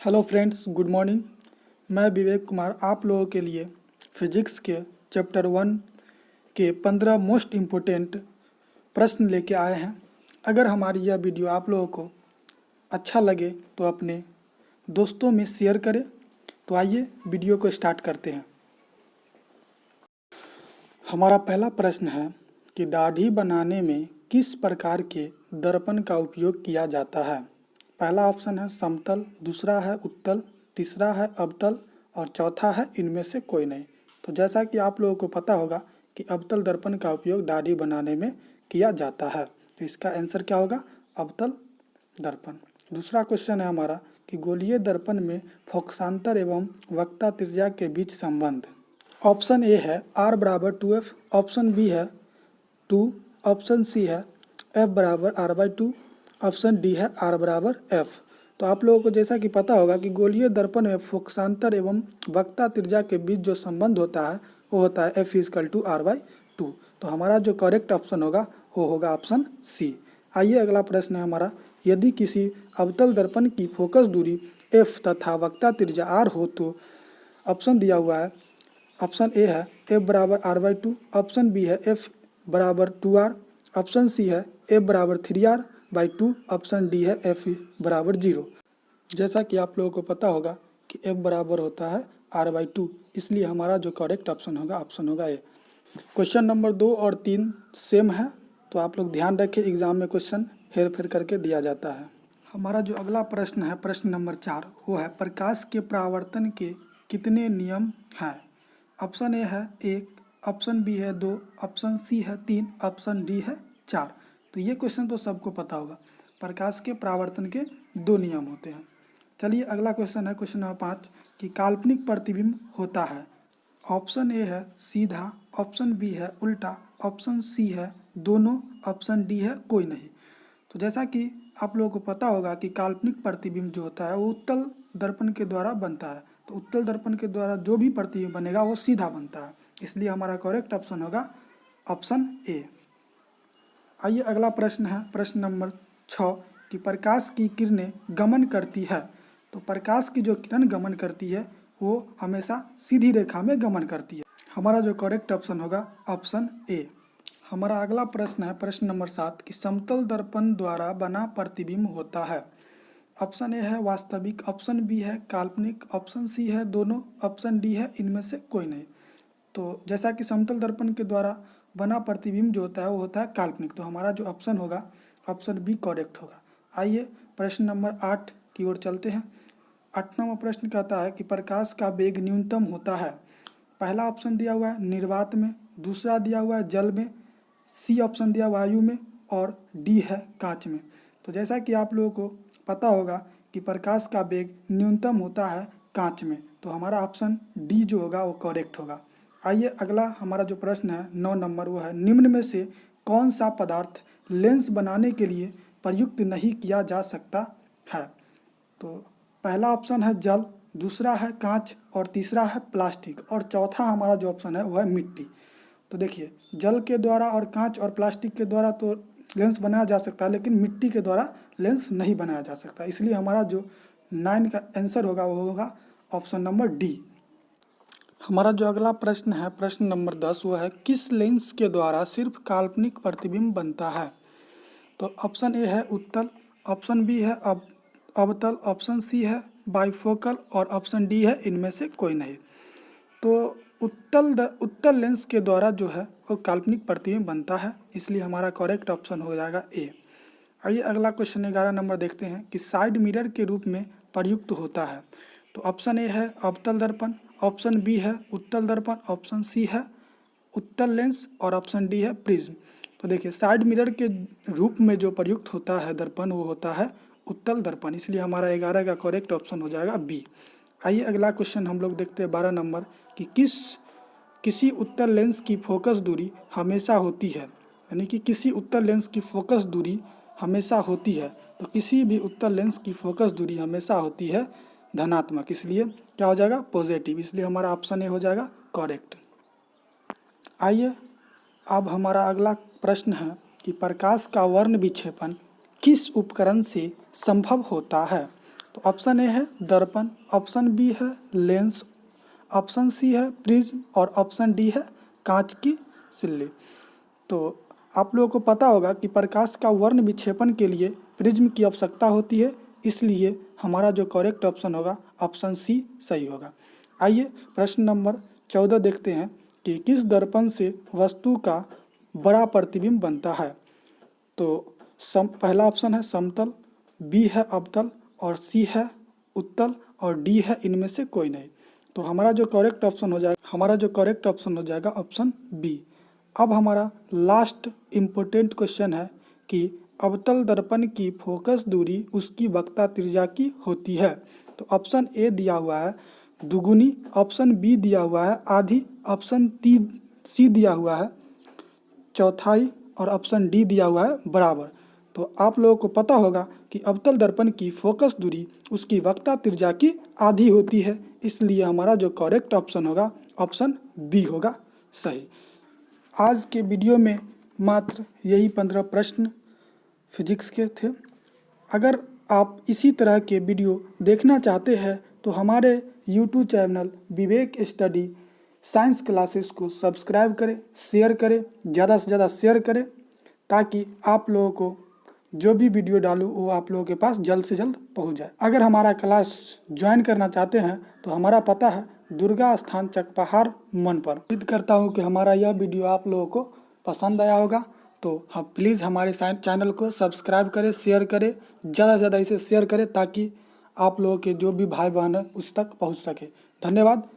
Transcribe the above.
Hello friends, good morning. मैं विवेक कुमार आप लोगों के लिए फिजिक्स के चैप्टर 1 के 15 मोस्ट इम्पोर्टेंट प्रश्न लेके आए हैं। अगर हमारी यह वीडियो आप लोगों को अच्छा लगे तो अपने दोस्तों में शेयर करें। तो आइए वीडियो को स्टार्ट करते हैं। हमारा पहला प्रश्न है कि दाढ़ी बनाने में किस प्रकार के दर्पण का उपयोग किया जाता है। पहला ऑप्शन है समतल, दूसरा है उत्तल, तीसरा है अवतल और चौथा है इनमें से कोई नहीं। तो जैसा कि आप लोगों को पता होगा कि अवतल दर्पण का उपयोग दाढ़ी बनाने में किया जाता है, तो इसका आंसर क्या होगा? अवतल दर्पण। दूसरा क्वेश्चन है हमारा कि गोलीय दर्पण में फोकसांतर एवं वक्रता त्रिज्या के बीच संबंध। ऑप्शन ए है R बराबर 2F, ऑप्शन बी है 2, ऑप्शन सी है F बराबर R/2, ऑप्शन डी है R बराबर F। तो आप लोगों को जैसा कि पता होगा कि गोलीय दर्पण में फोकसांतर एवं वक्रता त्रिज्या के बीच जो संबंध होता है वो होता है F = R/2। तो हमारा जो करेक्ट ऑप्शन होगा वो होगा ऑप्शन सी। आइए अगला प्रश्न है हमारा, यदि किसी अवतल दर्पण की फोकस दूरी F तथा वक्रता त्रिज्या R हो तो ऑप्शन दिया हुआ है। ऑप्शन ए है F बराबर R/2, ऑप्शन बी है F बराबर 2R, ऑप्शन सी है F बराबर 3R/2, ऑप्शन डी है F बराबर 0। जैसा कि आप लोगों को पता होगा कि F बराबर होता है R/2, इसलिए हमारा जो करेक्ट ऑप्शन होगा ऑप्शन होगा ए। क्वेश्चन नंबर 2 और 3 सेम है, तो आप लोग ध्यान रखें, एग्जाम में क्वेश्चन हेर फेर करके दिया जाता है। हमारा जो अगला प्रश्न है, प्रश्न नंबर 4, वो है प्रकाश के परावर्तन के कितने नियम हैं। ऑप्शन ए है 1, ऑप्शन बी है 2, ऑप्शन सी है 3, ऑप्शन डी है 4। तो ये क्वेश्चन तो सबको पता होगा, प्रकाश के परावर्तन के 2 नियम होते हैं। चलिए अगला क्वेश्चन है, क्वेश्चन नंबर 5 कि काल्पनिक प्रतिबिंब होता है। ऑप्शन ए है सीधा, ऑप्शन बी है उल्टा, ऑप्शन सी है दोनों, ऑप्शन डी है कोई नहीं। तो जैसा कि आप लोगों को पता होगा कि काल्पनिक प्रतिबिंब जो होता है वो उत्तल दर्पण के द्वारा बनता है। तो उत्तल दर्पण के द्वारा जो भी प्रतिबिंब बनेगा वो सीधा बनता है, इसलिए हमारा करेक्ट ऑप्शन होगा ऑप्शन ए। आइए अगला प्रश्न है, प्रश्न नंबर 6 कि प्रकाश की किरणें गमन करती है। तो प्रकाश की जो किरण गमन करती है वो हमेशा सीधी रेखा में गमन करती है। हमारा जो करेक्ट ऑप्शन होगा ऑप्शन ए। हमारा अगला प्रश्न है, प्रश्न नंबर 7 कि समतल दर्पण द्वारा बना प्रतिबिंब होता है। ऑप्शन ए है वास्तविक, ऑप्शन बी है काल्पनिक, ऑप्शन सी है दोनों, ऑप्शन डी है इनमें से कोई नहीं। तो जैसा कि समतल दर्पण के द्वारा बना प्रतिबिंब जो होता है वो होता है काल्पनिक, तो हमारा जो ऑप्शन होगा ऑप्शन बी करेक्ट होगा। आइए प्रश्न नंबर 8 की ओर चलते हैं। 8वां प्रश्न कहता है कि प्रकाश का वेग न्यूनतम होता है। पहला ऑप्शन दिया हुआ है निर्वात में, दूसरा दिया हुआ है जल में, सी ऑप्शन दिया वायु में और डी है कांच में। तो जैसा कि आप लोगों को पता होगा कि प्रकाश का वेग न्यूनतम होता है कांच में, तो हमारा ऑप्शन डी जो होगा वो करेक्ट होगा। आइए अगला हमारा जो प्रश्न है 9 नंबर, वो है निम्न में से कौन सा पदार्थ लेंस बनाने के लिए प्रयुक्त नहीं किया जा सकता है। तो पहला ऑप्शन है जल, दूसरा है कांच और तीसरा है प्लास्टिक और चौथा हमारा जो ऑप्शन है वो है मिट्टी। तो देखिए जल के द्वारा और कांच और प्लास्टिक के द्वारा तो लेंस बनाया जा सकता है, लेकिन मिट्टी के द्वारा लेंस नहीं बनाया जा सकता, इसलिए हमारा जो 9 का आंसर होगा वो होगा ऑप्शन नंबर डी। हमारा जो अगला प्रश्न है, प्रश्न नंबर 10, वो है किस लेंस के द्वारा सिर्फ काल्पनिक प्रतिबिंब बनता है। तो ऑप्शन ए है उत्तल, ऑप्शन बी है अवतल, ऑप्शन सी है बाइफोकल और ऑप्शन डी है इनमें से कोई नहीं। तो उत्तल लेंस के द्वारा जो है वो काल्पनिक प्रतिबिंब बनता है, इसलिए हमारा करेक्ट ऑप्शन हो जाएगा ए। आइए अगला क्वेश्चन 11 नंबर देखते हैं कि साइड मिरर के रूप में प्रयुक्त होता है। तो ऑप्शन ए है अवतल दर्पण, ऑप्शन बी है उत्तल दर्पण, ऑप्शन सी है उत्तल लेंस और ऑप्शन डी है प्रिज्म। तो देखिए साइड मिरर के रूप में जो प्रयुक्त होता है दर्पण वो होता है उत्तल दर्पण, इसलिए हमारा 11 का करेक्ट ऑप्शन हो जाएगा बी। आइए अगला क्वेश्चन हम लोग देखते हैं 12 नंबर कि किसी उत्तल लेंस की फोकस दूरी हमेशा होती है, यानी कि किसी उत्तल लेंस की फोकस दूरी हमेशा होती है। तो किसी भी उत्तल लेंस की फोकस दूरी हमेशा होती है धनात्मक, इसलिए क्या हो जाएगा पॉजिटिव, इसलिए हमारा ऑप्शन ए हो जाएगा करेक्ट। आइए अब हमारा अगला प्रश्न है कि प्रकाश का वर्ण विक्षेपण किस उपकरण से संभव होता है। तो ऑप्शन ए है दर्पण, ऑप्शन बी है लेंस, ऑप्शन सी है प्रिज्म और ऑप्शन डी है कांच की सिल्ली। तो आप लोगों को पता होगा कि प्रकाश का वर्ण विक्षेपण के लिए प्रिज्म की आवश्यकता होती है, इसलिए हमारा जो करेक्ट ऑप्शन होगा ऑप्शन सी सही होगा। आइए प्रश्न नंबर 14 देखते हैं कि किस दर्पण से वस्तु का बड़ा प्रतिबिंब बनता है। तो पहला ऑप्शन है समतल, बी है अवतल और सी है उत्तल और डी है इनमें से कोई नहीं। तो हमारा जो करेक्ट ऑप्शन हो जाएगा ऑप्शन बी। अब हमारा लास्ट इम्पोर्टेंट क्वेश्चन है कि अवतल दर्पण की फोकस दूरी उसकी वक्रता त्रिज्या की होती है। तो ऑप्शन ए दिया हुआ है दुगुनी, ऑप्शन बी दिया हुआ है आधी, ऑप्शन सी दिया हुआ है चौथाई और ऑप्शन डी दिया हुआ है बराबर। तो आप लोगों को पता होगा कि अवतल दर्पण की फोकस दूरी उसकी वक्रता त्रिज्या की आधी होती है, इसलिए हमारा जो करेक्ट ऑप्शन होगा ऑप्शन बी होगा सही। आज के वीडियो में मात्र यही 15 प्रश्न फिजिक्स के थे। अगर आप इसी तरह के वीडियो देखना चाहते हैं तो हमारे YouTube चैनल विवेक स्टडी साइंस क्लासेस को सब्सक्राइब करें, शेयर करें, ज़्यादा से ज़्यादा शेयर करें, ताकि आप लोगों को जो भी वीडियो डालूँ वो आप लोगों के पास जल्द से जल्द पहुंच जाए। अगर हमारा क्लास ज्वाइन करना चाहते हैं तो हमारा पता है दुर्गा स्थान चकपहाड़ मनपर। उम्मीद करता हूं कि हमारा यह वीडियो आप लोगों को पसंद आया होगा। तो हाँ, प्लीज़ हमारे चैनल को सब्सक्राइब करें, शेयर करें, ज़्यादा से ज़्यादा इसे शेयर करें ताकि आप लोगों के जो भी भाई बहन है उस तक पहुँच सके। धन्यवाद।